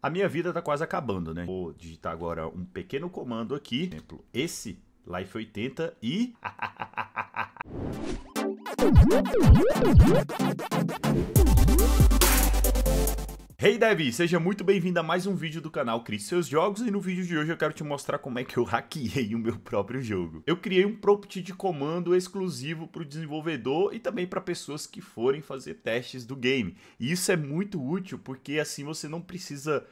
A minha vida tá quase acabando, né? Vou digitar agora um pequeno comando aqui, por exemplo, esse Life 80 e... Hey Dev, seja muito bem-vindo a mais um vídeo do canal Crie Seus Jogos, e no vídeo de hoje eu quero te mostrar como é que eu hackeei o meu próprio jogo. Eu criei um prompt de comando exclusivo para o desenvolvedor e também para pessoas que forem fazer testes do game. E isso é muito útil porque assim você não precisa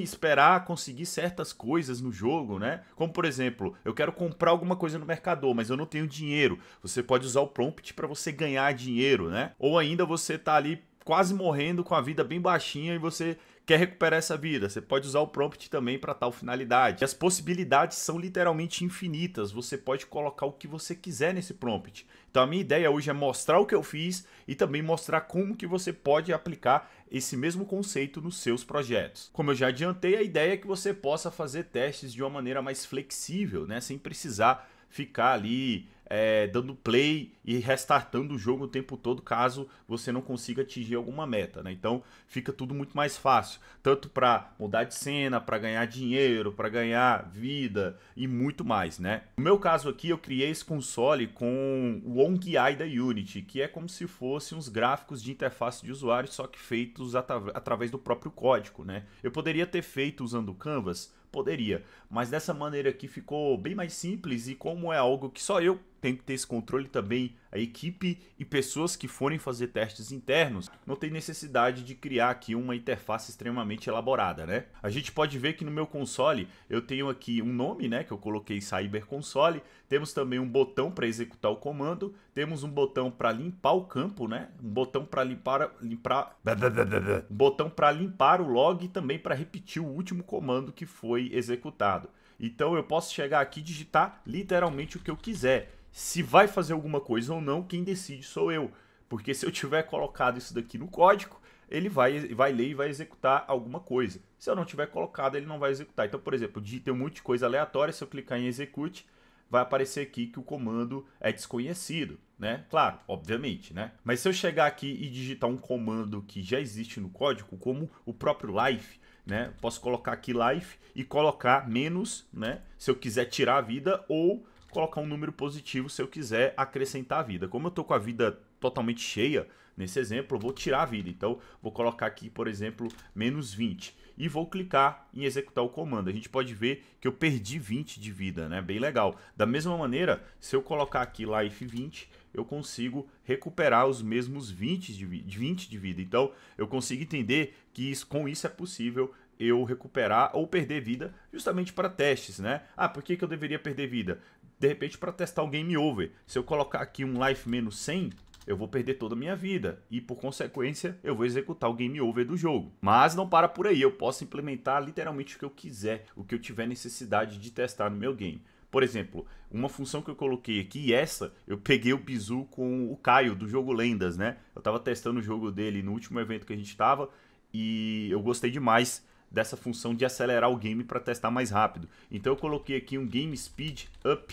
esperar conseguir certas coisas no jogo, né? Como por exemplo, eu quero comprar alguma coisa no mercador, mas eu não tenho dinheiro. Você pode usar o prompt para você ganhar dinheiro, né? Ou ainda você tá ali quase morrendo com a vida bem baixinha e você quer recuperar essa vida. Você pode usar o prompt também para tal finalidade. E as possibilidades são literalmente infinitas. Você pode colocar o que você quiser nesse prompt. Então a minha ideia hoje é mostrar o que eu fiz e também mostrar como que você pode aplicar esse mesmo conceito nos seus projetos. Como eu já adiantei, a ideia é que você possa fazer testes de uma maneira mais flexível, né? Sem precisar ficar ali dando play e restartando o jogo o tempo todo caso você não consiga atingir alguma meta, né? Então fica tudo muito mais fácil, tanto para mudar de cena, para ganhar dinheiro, para ganhar vida e muito mais, né? No meu caso aqui eu criei esse console com o OnGui da Unity, que é como se fosse uns gráficos de interface de usuário, só que feitos através do próprio código, né? Eu poderia ter feito usando o Canvas? Poderia, mas dessa maneira aqui ficou bem mais simples, e como é algo que só eu tenho que ter esse controle, também a equipe e pessoas que forem fazer testes internos, não tem necessidade de criar aqui uma interface extremamente elaborada, né? A gente pode ver que no meu console eu tenho aqui um nome, né, que eu coloquei Cyber Console, temos também um botão para executar o comando, temos um botão para limpar o campo, né, um botão para um botão para limpar o log e também para repetir o último comando que foi executado. Então eu posso chegar aqui e digitar literalmente o que eu quiser. Se vai fazer alguma coisa ou não, quem decide sou eu. Porque se eu tiver colocado isso daqui no código, ele vai ler e vai executar alguma coisa. Se eu não tiver colocado, ele não vai executar. Então, por exemplo, eu digitei um monte de coisa aleatória, se eu clicar em execute, vai aparecer aqui que o comando é desconhecido, né? Claro, obviamente, né? Mas se eu chegar aqui e digitar um comando que já existe no código, como o próprio life, né? Posso colocar aqui life e colocar menos, né? Se eu quiser tirar a vida, ou colocar um número positivo se eu quiser acrescentar a vida. Como eu tô com a vida totalmente cheia, nesse exemplo, eu vou tirar a vida. Então, vou colocar aqui, por exemplo, menos 20. E vou clicar em executar o comando. A gente pode ver que eu perdi 20 de vida, né? Bem legal. Da mesma maneira, se eu colocar aqui life 20, eu consigo recuperar os mesmos 20 de vida. Então, eu consigo entender que com isso é possível eu recuperar ou perder vida justamente para testes, né? Ah, por que eu deveria perder vida? De repente para testar o game over. Se eu colocar aqui um life menos 100, eu vou perder toda a minha vida e por consequência eu vou executar o game over do jogo. Mas não para por aí, eu posso implementar literalmente o que eu quiser, o que eu tiver necessidade de testar no meu game. Por exemplo, uma função que eu coloquei aqui, eu peguei o bizu com o Caio do jogo Lendas, né? Eu estava testando o jogo dele no último evento que a gente estava e eu gostei demais dessa função de acelerar o game para testar mais rápido. Então eu coloquei aqui um Game Speed Up,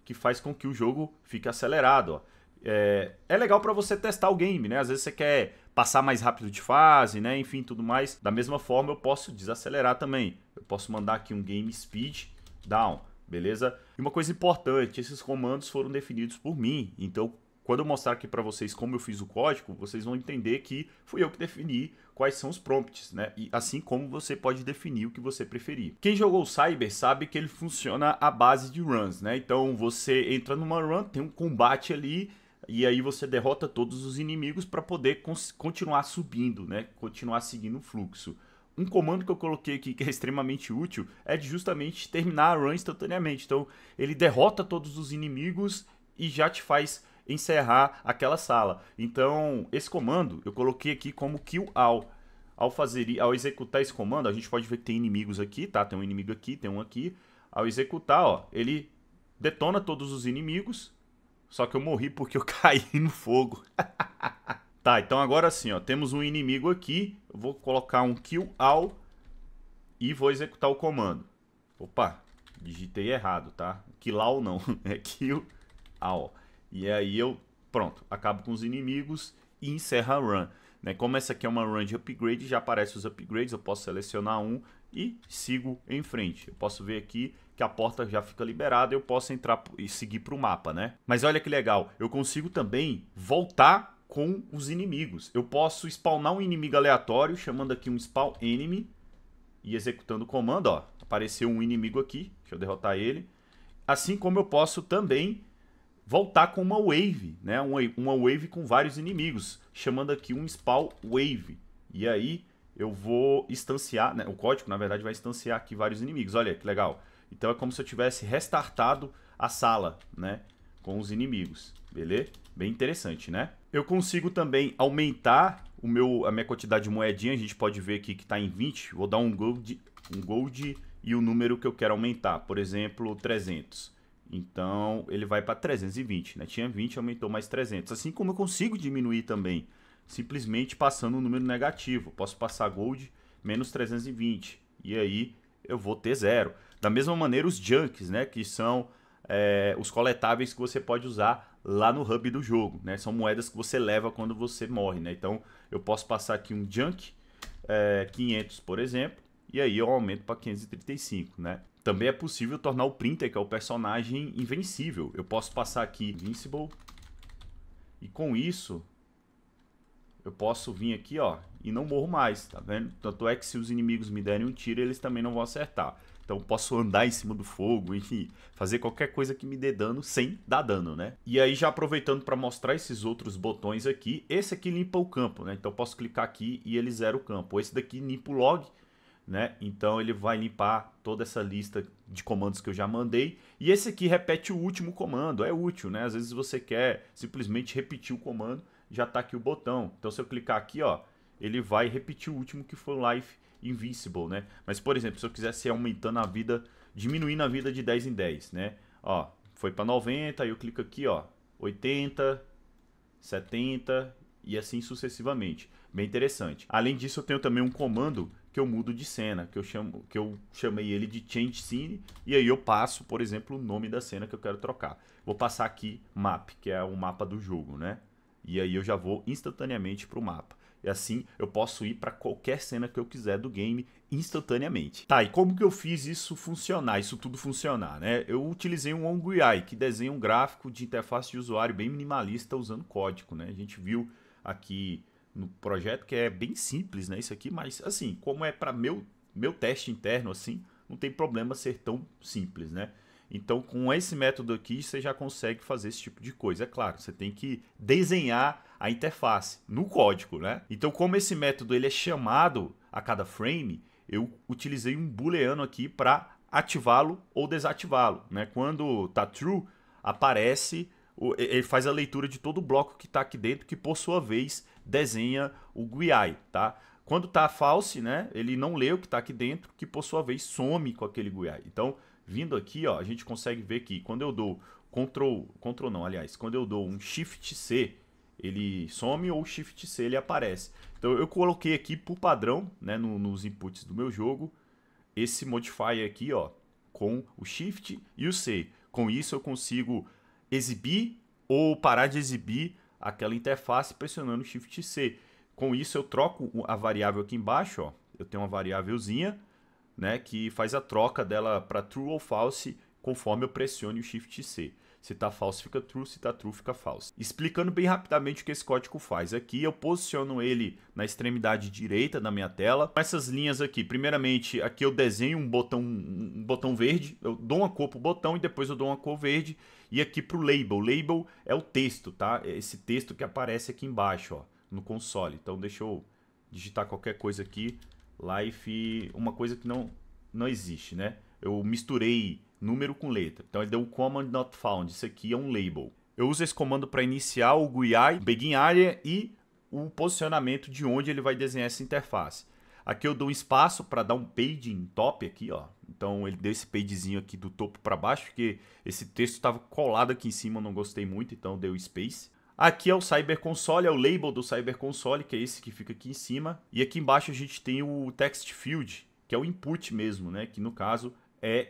que faz com que o jogo fique acelerado, ó. É legal para você testar o game, né? Às vezes você quer passar mais rápido de fase, né? Enfim, tudo mais. Da mesma forma eu posso desacelerar também. Eu posso mandar aqui um Game Speed Down, beleza? E uma coisa importante, esses comandos foram definidos por mim. Então, quando eu mostrar aqui para vocês como eu fiz o código, vocês vão entender que fui eu que defini quais são os prompts, né? E assim como você pode definir o que você preferir. Quem jogou o Cyber sabe que ele funciona à base de runs, né? Então você entra numa run, tem um combate ali, e aí você derrota todos os inimigos para poder continuar subindo, né? Continuar seguindo o fluxo. Um comando que eu coloquei aqui que é extremamente útil é de justamente terminar a run instantaneamente. Então ele derrota todos os inimigos e já te faz encerrar aquela sala. Então esse comando eu coloquei aqui como kill all. Ao executar esse comando, a gente pode ver que tem inimigos aqui, tá? Tem um inimigo aqui, tem um aqui. Ao executar, ó, ele detona todos os inimigos. Só que eu morri porque eu caí no fogo. Tá, então agora sim, ó, temos um inimigo aqui. Eu vou colocar um kill all e vou executar o comando. Opa, digitei errado, tá? Kill all não, é kill all. E aí pronto, acabo com os inimigos e encerro a run. né? Como essa aqui é uma run de upgrade, já aparece os upgrades, eu posso selecionar um e sigo em frente. Eu posso ver aqui que a porta já fica liberada, eu posso entrar e seguir para o mapa, né? Mas olha que legal, eu consigo também voltar com os inimigos. Eu posso spawnar um inimigo aleatório, chamando aqui um spawn enemy e executando o comando, ó. Apareceu um inimigo aqui, deixa eu derrotar ele. Assim como eu posso também voltar com uma wave, né? Uma wave com vários inimigos, chamando aqui um spawn wave. E aí eu vou instanciar, né? O código, na verdade, vai instanciar aqui vários inimigos. Olha que legal. Então é como se eu tivesse restartado a sala, né? Com os inimigos, beleza? Bem interessante, né? Eu consigo também aumentar a minha quantidade de moedinha. A gente pode ver aqui que está em 20. Vou dar um gold e o número que eu quero aumentar. Por exemplo, 300. Então ele vai para 320, né? Tinha 20, aumentou mais 300. Assim como eu consigo diminuir também, simplesmente passando um número negativo. Posso passar gold menos 320 e aí eu vou ter 0. Da mesma maneira os junks, né? Que são os coletáveis que você pode usar lá no hub do jogo, né? São moedas que você leva quando você morre, né? Então eu posso passar aqui um junk 500, por exemplo, e aí eu aumento para 535, né? Também é possível tornar o Printer, que é o personagem, invencível. Eu posso passar aqui Invincible e com isso eu posso vir aqui, ó, e não morro mais, tá vendo? Tanto é que se os inimigos me derem um tiro, eles também não vão acertar. Então eu posso andar em cima do fogo, enfim, fazer qualquer coisa que me dê dano sem dar dano, né? E aí já aproveitando para mostrar esses outros botões aqui, esse aqui limpa o campo, né? Então eu posso clicar aqui e ele zera o campo. Esse daqui limpa o log, né? Então ele vai limpar toda essa lista de comandos que eu já mandei. E esse aqui repete o último comando, é útil, né? Às vezes você quer simplesmente repetir o comando, já tá aqui o botão. Então se eu clicar aqui, ó, ele vai repetir o último que foi o Life Invincible, né? Mas, por exemplo, se eu quisesse aumentando a vida, diminuindo a vida de 10 em 10, né? Ó, foi para 90, aí eu clico aqui, ó, 80, 70 e assim sucessivamente. Bem interessante. Além disso, eu tenho também um comando que eu mudo de cena, que eu chamei ele de Change Scene, e aí eu passo, por exemplo, o nome da cena que eu quero trocar. Vou passar aqui Map, que é o mapa do jogo, né? E aí eu já vou instantaneamente para o mapa. E assim eu posso ir para qualquer cena que eu quiser do game instantaneamente. Tá, e como que eu fiz isso funcionar, isso tudo funcionar, né? Eu utilizei um OnGui, que desenha um gráfico de interface de usuário bem minimalista usando código, né? A gente viu aqui no projeto que é bem simples, né? Isso aqui, mas assim, como é para meu teste interno, assim, não tem problema ser tão simples, né? Então, com esse método aqui, você já consegue fazer esse tipo de coisa. É claro, você tem que desenhar a interface no código, né? Então, como esse método ele é chamado a cada frame, eu utilizei um booleano aqui para ativá-lo ou desativá-lo, né? Quando tá true, aparece, ele faz a leitura de todo o bloco que está aqui dentro, que por sua vez desenha o GUI, tá? Quando tá false, né? Ele não lê o que está aqui dentro, que por sua vez some com aquele GUI. Então, vindo aqui, ó, a gente consegue ver que quando eu dou quando eu dou um Shift C, ele some, ou Shift C ele aparece. Então eu coloquei aqui por padrão, né, nos inputs do meu jogo, esse modifier aqui, ó, com o Shift e o C. Com isso eu consigo exibir ou parar de exibir aquela interface pressionando o Shift C. Com isso eu troco a variável aqui embaixo, ó, eu tenho uma variávelzinha, né, que faz a troca dela para true ou false conforme eu pressione o Shift C. Se está false fica true, se está true fica false. Explicando bem rapidamente o que esse código faz. Aqui eu posiciono ele na extremidade direita da minha tela. Com essas linhas aqui, primeiramente aqui eu desenho um botão verde, eu dou uma cor para o botão e depois eu dou uma cor verde. E aqui para o label. Label é o texto, tá? É esse texto que aparece aqui embaixo, ó, no console. Então deixa eu digitar qualquer coisa aqui. Life, uma coisa que não existe, né? Eu misturei número com letra. Então ele deu um command not found. Isso aqui é um label. Eu uso esse comando para iniciar o GUI, begin area e o posicionamento de onde ele vai desenhar essa interface. Aqui eu dou um espaço para dar um paging top aqui, ó. Então ele deu esse pagezinho aqui do topo para baixo, porque esse texto estava colado aqui em cima, eu não gostei muito, então deu space. Aqui é o Cyber Console, é o label do Cyber Console, que é esse que fica aqui em cima. E aqui embaixo a gente tem o Text Field, que é o input mesmo, né? Que no caso é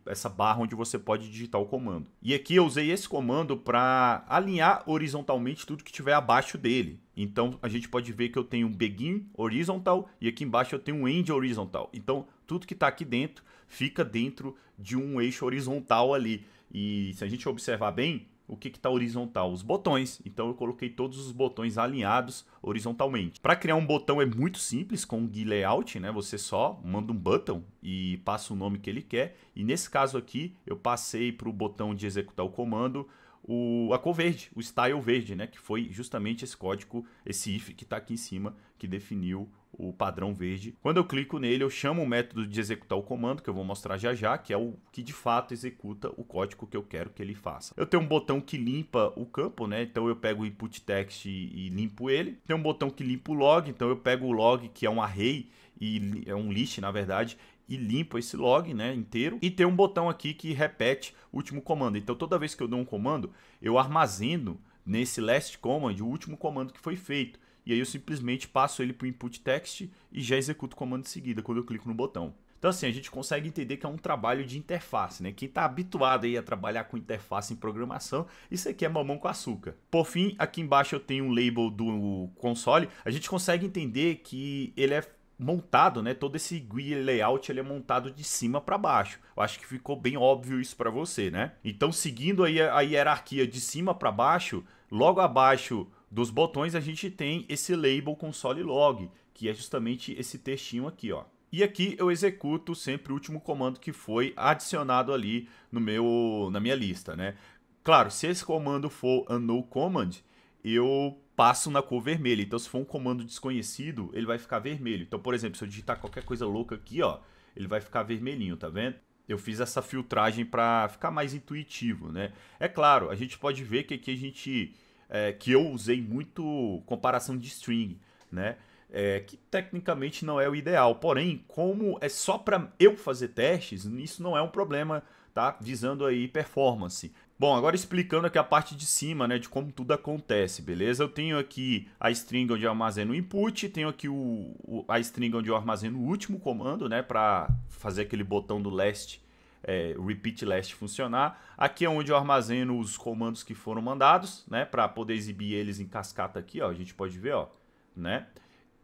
essa barra onde você pode digitar o comando. E aqui eu usei esse comando para alinhar horizontalmente tudo que tiver abaixo dele. Então a gente pode ver que eu tenho um begin horizontal e aqui embaixo eu tenho um end horizontal. Então tudo que está aqui dentro fica dentro de um eixo horizontal ali. E se a gente observar bem, o que está horizontal? Os botões. Então eu coloquei todos os botões alinhados horizontalmente. Para criar um botão é muito simples com o GUI Layout, né? Você só manda um button e passa o nome que ele quer. E nesse caso aqui, eu passei para o botão de executar o comando a cor verde, o style verde, né? Que foi justamente esse código, esse if que está aqui em cima, que definiu o padrão verde. Quando eu clico nele, eu chamo o método de executar o comando, que eu vou mostrar já já, que é o que de fato executa o código que eu quero que ele faça. Eu tenho um botão que limpa o campo, né? Então eu pego o input text e limpo ele. Tem um botão que limpa o log, então eu pego o log, que é um array, e é um list, na verdade, e limpo esse log, né, inteiro. E tem um botão aqui que repete o último comando. Então toda vez que eu dou um comando, eu armazeno nesse last command o último comando que foi feito. E aí eu simplesmente passo ele para o input text e já executo o comando em seguida quando eu clico no botão. Então assim, a gente consegue entender que é um trabalho de interface, né? Quem está habituado aí a trabalhar com interface em programação, isso aqui é mamão com açúcar. Por fim, aqui embaixo eu tenho um label do console. A gente consegue entender que ele é montado, né? Todo esse GUI layout ele é montado de cima para baixo. Eu acho que ficou bem óbvio isso para você, né? Então, seguindo aí a hierarquia de cima para baixo, logo abaixo dos botões a gente tem esse label console log, que é justamente esse textinho aqui, ó. E aqui eu executo sempre o último comando que foi adicionado ali na minha lista, né? Claro, se esse comando for unknown command, eu passo na cor vermelha. Então, se for um comando desconhecido, ele vai ficar vermelho. Então, por exemplo, se eu digitar qualquer coisa louca aqui, ó, ele vai ficar vermelhinho, tá vendo? Eu fiz essa filtragem para ficar mais intuitivo, né? É claro, a gente pode ver que aqui que eu usei muito comparação de string, né? Que tecnicamente não é o ideal. Porém, como é só para eu fazer testes, isso não é um problema, tá? Visando aí performance. Bom, agora explicando aqui a parte de cima, né, de como tudo acontece, beleza? Eu tenho aqui a string onde eu armazeno o input, tenho aqui a string onde eu armazeno o último comando, né, para fazer aquele botão do last, repeat last funcionar. Aqui é onde eu armazeno os comandos que foram mandados, né, para poder exibir eles em cascata aqui, ó, a gente pode ver, ó, né?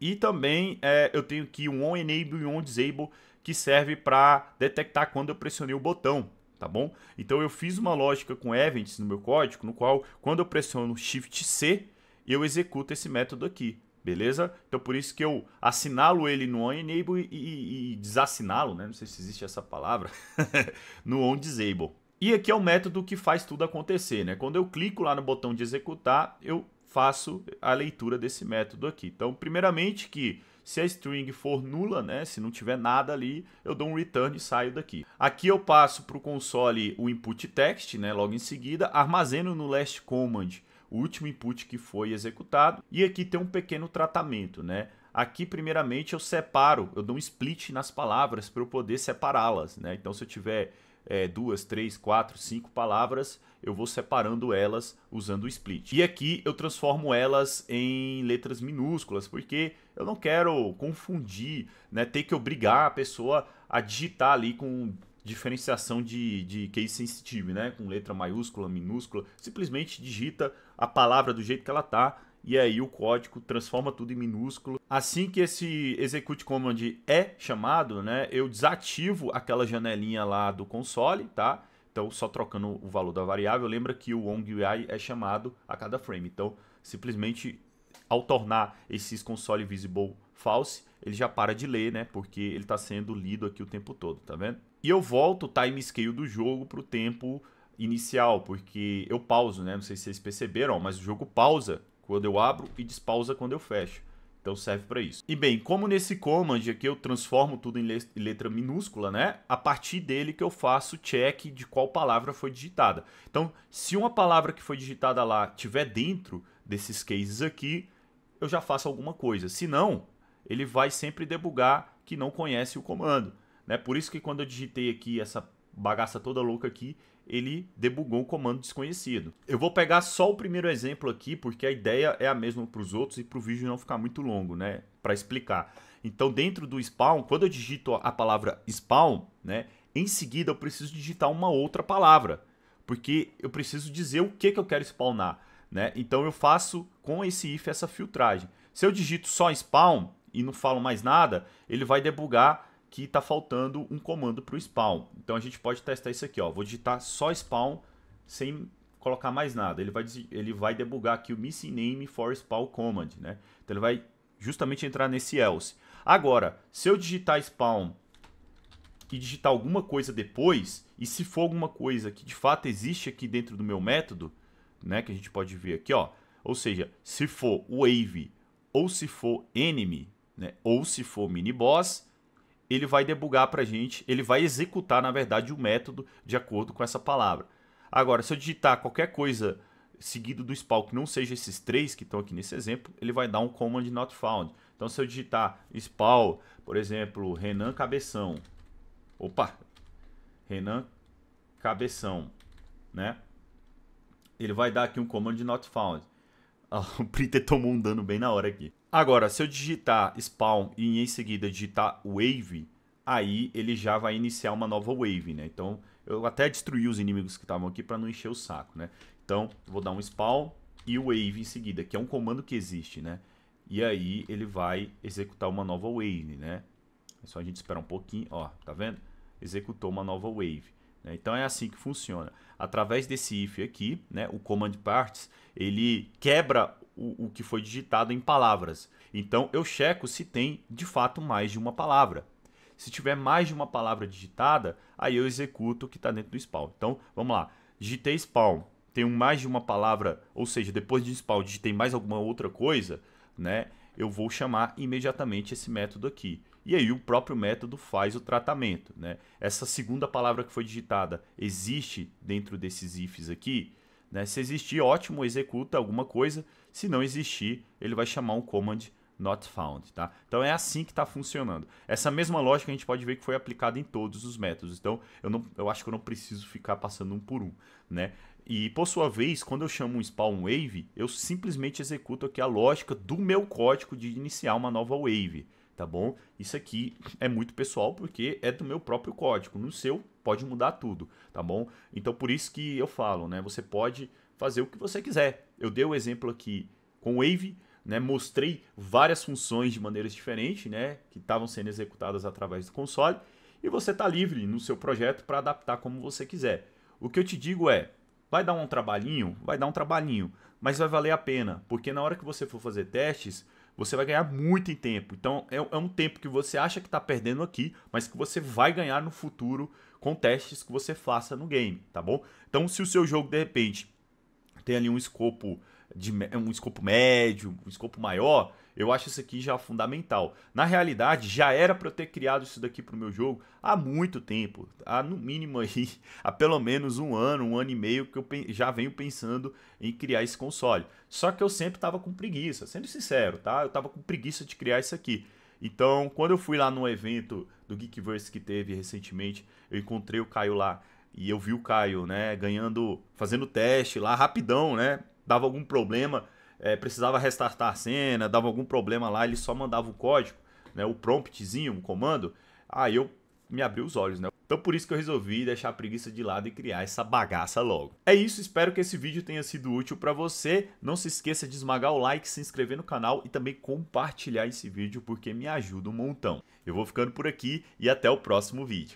E também eu tenho aqui um onEnable e um onDisable que serve para detectar quando eu pressionei o botão. Tá bom? Então eu fiz uma lógica com events no meu código, no qual quando eu pressiono Shift C, eu executo esse método aqui, beleza? Então por isso que eu assinalo ele no onEnable e desassinalo, né? Não sei se existe essa palavra, no onDisable. E aqui é o método que faz tudo acontecer, né? Quando eu clico lá no botão de executar, eu faço a leitura desse método aqui. Então, primeiramente que se a string for nula, né, se não tiver nada ali, eu dou um return e saio daqui. Aqui eu passo para o console o input text, né, logo em seguida, armazeno no last command o último input que foi executado, e aqui tem um pequeno tratamento, né? Aqui, primeiramente, eu separo, eu dou um split nas palavras para eu poder separá-las, né? Então, se eu tiver 2, 3, 4, 5 palavras, eu vou separando elas usando o split. E aqui eu transformo elas em letras minúsculas, porque eu não quero confundir, né, ter que obrigar a pessoa a digitar ali com diferenciação de case sensitive, né, com letra maiúscula, minúscula. Simplesmente digita a palavra do jeito que ela tá, e aí o código transforma tudo em minúsculo. Assim que esse execute command é chamado, né, eu desativo aquela janelinha lá do console, tá? Então, só trocando o valor da variável, lembra que o onGUI é chamado a cada frame. Então, simplesmente ao tornar esses console visible false, ele já para de ler, né? Porque ele está sendo lido aqui o tempo todo, tá vendo? E eu volto o time scale do jogo para o tempo inicial, porque eu pauso, né? Não sei se vocês perceberam, mas o jogo pausa quando eu abro e despausa quando eu fecho. Então serve para isso. E bem, como nesse command aqui eu transformo tudo em letra minúscula, né? A partir dele que eu faço check de qual palavra foi digitada. Então, se uma palavra que foi digitada lá tiver dentro desses cases aqui, eu já faço alguma coisa. Se não, ele vai sempre debugar que não conhece o comando, né? Por isso que quando eu digitei aqui essa bagaça toda louca aqui, ele debugou um comando desconhecido. Eu vou pegar só o primeiro exemplo aqui, porque a ideia é a mesma para os outros e para o vídeo não ficar muito longo, né? Para explicar. Então, dentro do spawn, quando eu digito a palavra spawn, né? em seguida eu preciso digitar uma outra palavra, porque eu preciso dizer o que eu quero spawnar, né? Então eu faço com esse if essa filtragem. Se eu digito só spawn e não falo mais nada, ele vai debugar que está faltando um comando para o spawn. Então a gente pode testar isso aqui, ó. Vou digitar só spawn sem colocar mais nada. Ele vai debugar aqui o missing name for spawn command, né? Então ele vai justamente entrar nesse else. Agora, se eu digitar spawn e digitar alguma coisa depois, e se for alguma coisa que de fato existe aqui dentro do meu método, né, que a gente pode ver aqui, ó, ou seja, se for wave ou se for enemy, né, ou se for mini boss, ele vai debugar pra gente, ele vai executar na verdade o método de acordo com essa palavra. Agora, se eu digitar qualquer coisa seguido do spawn que não seja esses três que estão aqui nesse exemplo, ele vai dar um command not found. Então se eu digitar spawn, por exemplo, Renan Cabeção, opa, Renan Cabeção, né? Ele vai dar aqui um command not found. O printer tomou um dano bem na hora aqui. Agora, se eu digitar spawn e em seguida digitar wave, aí ele já vai iniciar uma nova wave, né? Então, eu até destruí os inimigos que estavam aqui para não encher o saco, né? Então, vou dar um spawn e wave em seguida, que é um comando que existe, né? E aí ele vai executar uma nova wave, né? É só a gente esperar um pouquinho, ó, tá vendo? Executou uma nova wave. Né? Então é assim que funciona. Através desse if aqui, né, o command parts, ele quebra o que foi digitado em palavras. Então eu checo se tem de fato mais de uma palavra. Se tiver mais de uma palavra digitada, aí eu executo o que está dentro do spawn. Então vamos lá, digitei spawn, tem mais de uma palavra, ou seja, depois de spawn digitei mais alguma outra coisa, né, eu vou chamar imediatamente esse método aqui. E aí o próprio método faz o tratamento, né? Essa segunda palavra que foi digitada existe dentro desses ifs aqui, né? Se existir, ótimo, executa alguma coisa. Se não existir, ele vai chamar um command not found, tá? Então é assim que está funcionando. Essa mesma lógica a gente pode ver que foi aplicada em todos os métodos. Então eu acho que eu não preciso ficar passando um por um, né? E por sua vez, quando eu chamo um spawn wave, eu simplesmente executo aqui a lógica do meu código de iniciar uma nova wave. Tá bom? Isso aqui é muito pessoal porque é do meu próprio código. No seu pode mudar tudo, tá bom? Então por isso que eu falo, né? Você pode fazer o que você quiser. Eu dei o exemplo aqui com Wave, né? Mostrei várias funções de maneiras diferentes, né? Que estavam sendo executadas através do console. E você está livre no seu projeto para adaptar como você quiser. O que eu te digo é, vai dar um trabalhinho? Vai dar um trabalhinho, mas vai valer a pena. Porque na hora que você for fazer testes, você vai ganhar muito em tempo. Então é um tempo que você acha que está perdendo aqui, mas que você vai ganhar no futuro com testes que você faça no game, tá bom? Então se o seu jogo de repente tem ali um escopo médio, um escopo maior, eu acho isso aqui já fundamental. Na realidade, já era para eu ter criado isso daqui para o meu jogo há muito tempo. Há no mínimo aí, há pelo menos um ano e meio que eu já venho pensando em criar esse console. Só que eu sempre estava com preguiça, sendo sincero, tá? Eu estava com preguiça de criar isso aqui. Então, quando eu fui lá no evento do Geekverse que teve recentemente, eu encontrei o Caio lá e eu vi o Caio, né, fazendo teste lá rapidão, né? Dava algum problema, precisava restartar a cena, dava algum problema lá, ele só mandava o código, né, o promptzinho, o comando, aí eu me abri os olhos, né? Então por isso que eu resolvi deixar a preguiça de lado e criar essa bagaça logo. É isso, espero que esse vídeo tenha sido útil para você. Não se esqueça de esmagar o like, se inscrever no canal e também compartilhar esse vídeo porque me ajuda um montão. Eu vou ficando por aqui e até o próximo vídeo.